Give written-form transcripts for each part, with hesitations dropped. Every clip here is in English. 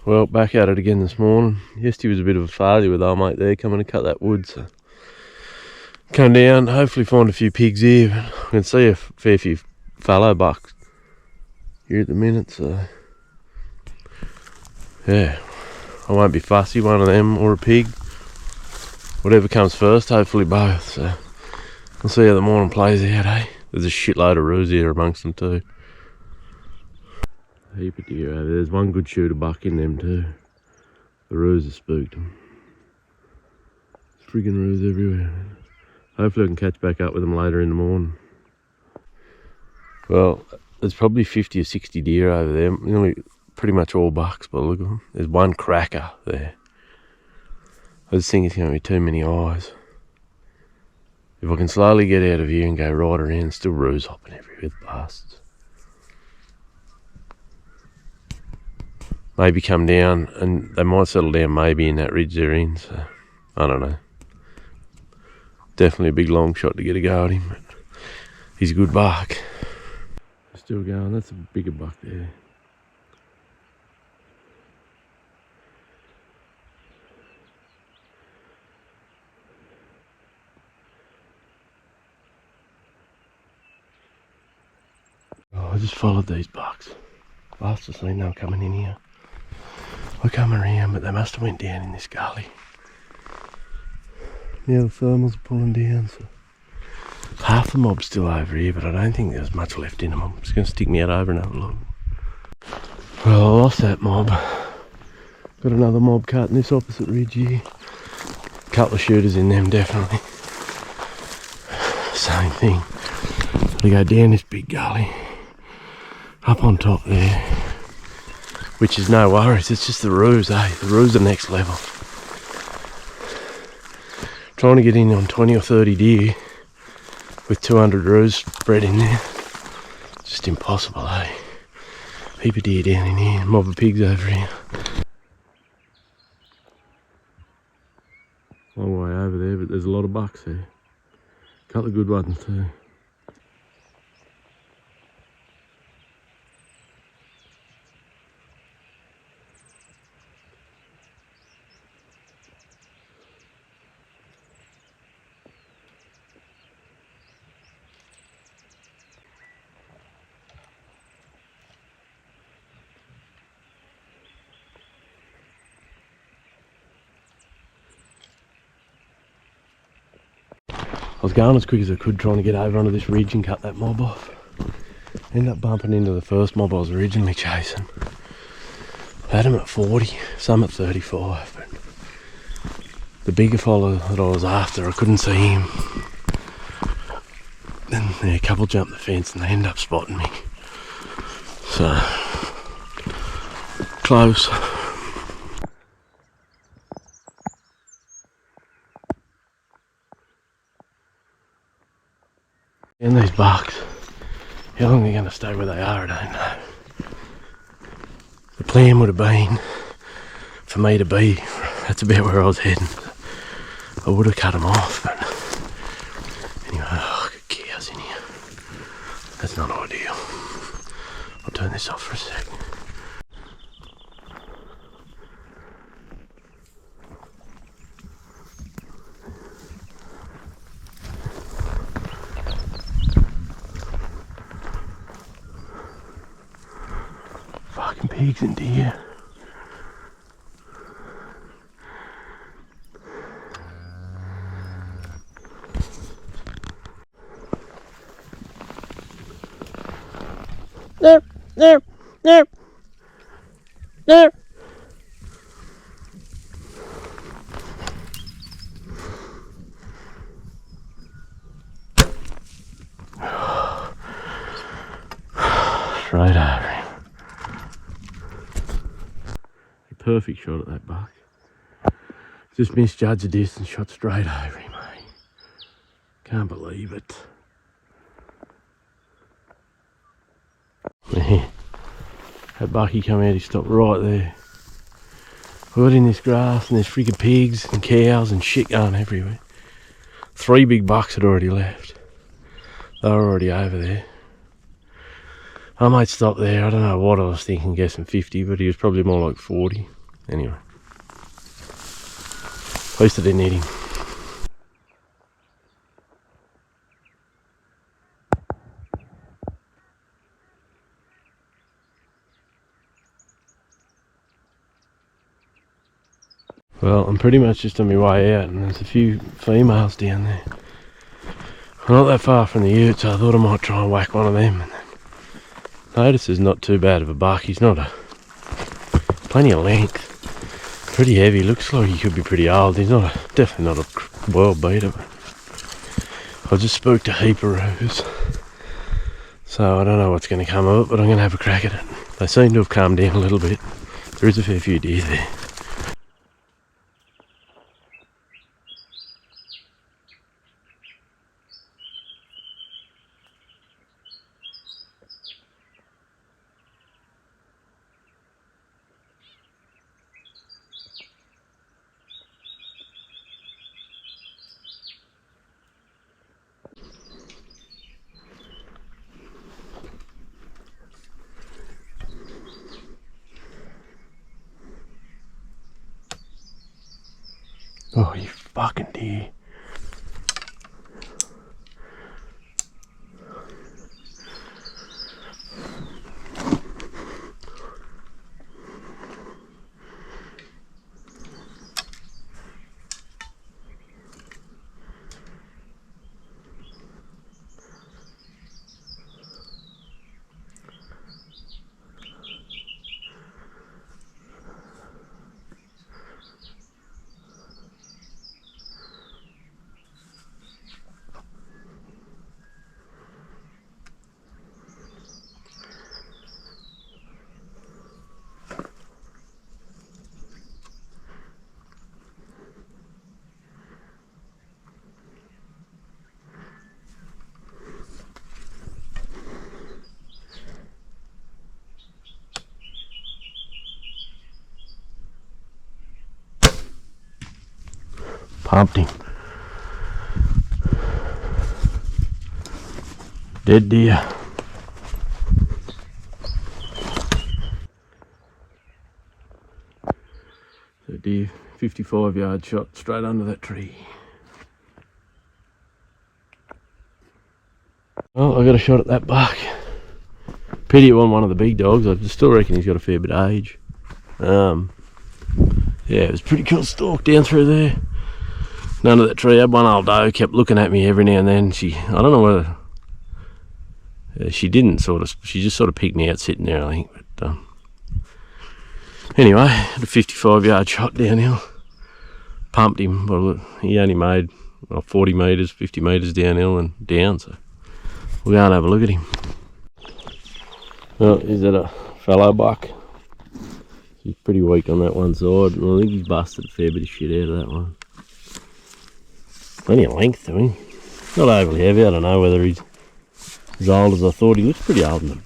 Well, back at it again this morning. Yesterday was a bit of a failure with our mate there coming to cut that wood, so come down, hopefully find a few pigs here. I can see a fair few fallow bucks here at the minute, so yeah, I won't be fussy, one of them or a pig, whatever comes first, hopefully both. So we'll see how the morning plays out, eh? There's a shitload of roos here amongst them too. A heap of deer over there. There's one good shooter buck in them too. The roos have spooked them. There's friggin' roos everywhere. Hopefully I can catch back up with them later in the morning. Well, there's probably 50 or 60 deer over there. Nearly pretty much all bucks by the look of them. There's one cracker there. I just think it's going to be too many eyes. If I can slowly get out of here and go right around, still roos hopping everywhere, the bastards. Maybe come down, and they might settle down maybe in that ridge they're in, so I don't know. Definitely a big long shot to get a go at him, but he's a good buck. Still going, that's a bigger buck there. Oh, I just followed these bucks. Last I seen they were coming in here. I come around, but they must have went down in this gully. Now the thermals are pulling down, so half the mob's still over here, but I don't think there's much left in them. I'm just going to stick me out over and have a look. Well, I lost that mob. Got another mob cut in this opposite ridge here. A couple of shooters in them, definitely. Same thing. Gotta go down this big gully, up on top there, which is no worries, it's just the roos, eh? The roos are next level. Trying to get in on 20 or 30 deer with 200 roos spread in there, just impossible, eh? Heap of deer down in here, mob of pigs over here. Long way over there, but there's a lot of bucks there. A couple of good ones too. I was going as quick as I could trying to get over onto this ridge and cut that mob off. Ended up bumping into the first mob I was originally chasing. I had him at 40, some at 35, but the bigger follow that I was after, I couldn't see him. Then yeah, a couple jumped the fence and they ended up spotting me. So, close. And these bucks, how long they're going to stay where they are, I don't know. The plan would have been for me to be, that's about where I was heading. I would have cut them off, but anyway, oh, I've got cows in here. That's not ideal. I'll turn this off for a sec. Fucking pigs and deer. Nip, nip, nip, nip. Straight over him. A perfect shot at that buck. Just misjudged the distance, shot straight over him, mate. Can't believe it. That bucky come out, he stopped right there. We got in this grass and there's freaking pigs and cows and shit going everywhere. 3 big bucks had already left. They were already over there. I might stop there. I don't know what I was thinking, guessing 50, but he was probably more like 40. Anyway. At least I didn't eat him. Well, I'm pretty much just on my way out, and there's a few females down there. I'm not that far from the ute, so I thought I might try and whack one of them. And notice there's not too bad of a buck. He's not plenty of length. Pretty heavy. Looks like he could be pretty old. He's definitely not a world beater. But I just spooked a heap of roos, so I don't know what's going to come of it, but I'm going to have a crack at it. They seem to have calmed down a little bit. There is a fair few deer there. Oh, you fucking deer. Pumped him. Dead deer. So deer, 55-yard shot straight under that tree. Well, I got a shot at that buck. Pity it wasn't one of the big dogs. I still reckon he's got a fair bit of age. Yeah, it was a pretty cool stalk down through there. None of that tree. Had one old doe kept looking at me every now and then. I don't know whether she just sort of picked me out sitting there, I think. But anyway, had a 55-yard shot downhill. Pumped him. Well, he only made 40 metres, 50 metres downhill and down. So we'll go and have a look at him. Well, is that a fallow buck? He's pretty weak on that one side. And I think he's busted a fair bit of shit out of that one. Plenty of length to him. Not overly heavy. I don't know whether he's as old as I thought. He looks pretty old in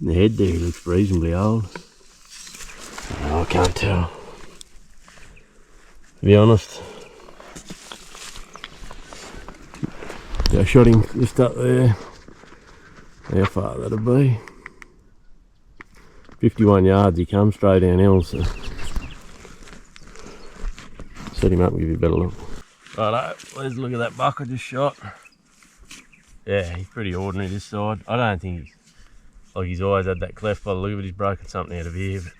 the head there. He looks reasonably old. I can't tell, to be honest. Yeah, I shot him just up there. How far that'll be? 51 yards. He comes straight downhill, so set him up and give you a better look. Righto, let's look at that buck I just shot. Yeah, he's pretty ordinary this side. I don't think he's always had that cleft by the look of it. He's broken something out of here, but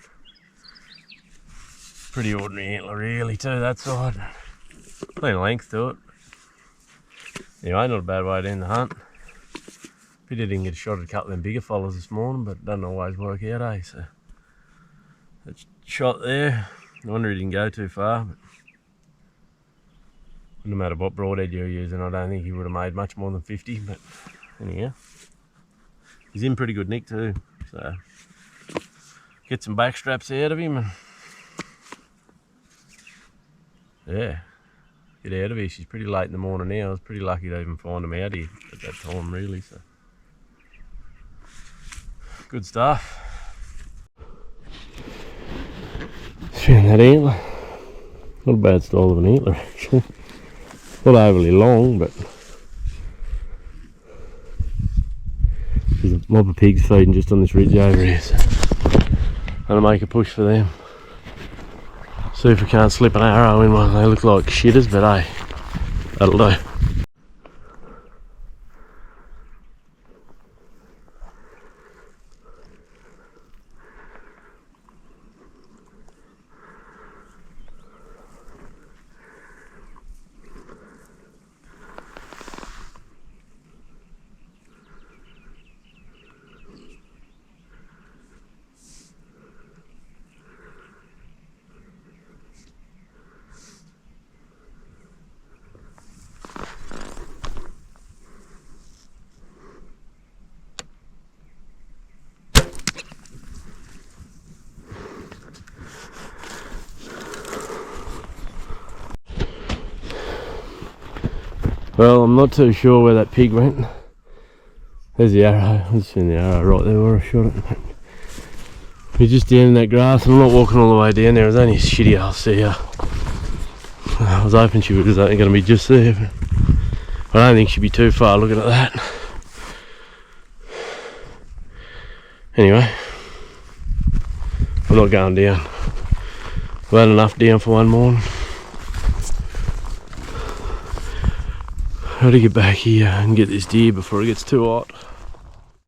pretty ordinary antler really too, that side. Plenty of length to it. Anyway, not a bad way to end the hunt. Pity I didn't get a shot at a couple of them bigger fellas this morning, but it doesn't always work out, eh? So that shot there, I wonder he didn't go too far, but no matter what broadhead you're using, I don't think he would have made much more than 50, but anyhow. He's in pretty good nick too, so get some back straps out of him and yeah, get out of here. She's pretty late in the morning now. I was pretty lucky to even find him out here at that time really, so good stuff. Found that antler. Not a bad style of an antler actually. Not overly long, but there's a mob of pigs feeding just on this ridge over here, so I'm gonna make a push for them. See if we can't slip an arrow in one. They look like shitters, but hey, that'll do. Well, I'm not too sure where that pig went. There's the arrow. I've seen the arrow right there where I shot it. We're just down in that grass, and I'm not walking all the way down there. It's only a shitty old sea. I was hoping she was only going to be just there, but I don't think she'd be too far looking at that. Anyway, I'm not going down. I've had enough down for one morning. Got to get back here and get this deer before it gets too hot.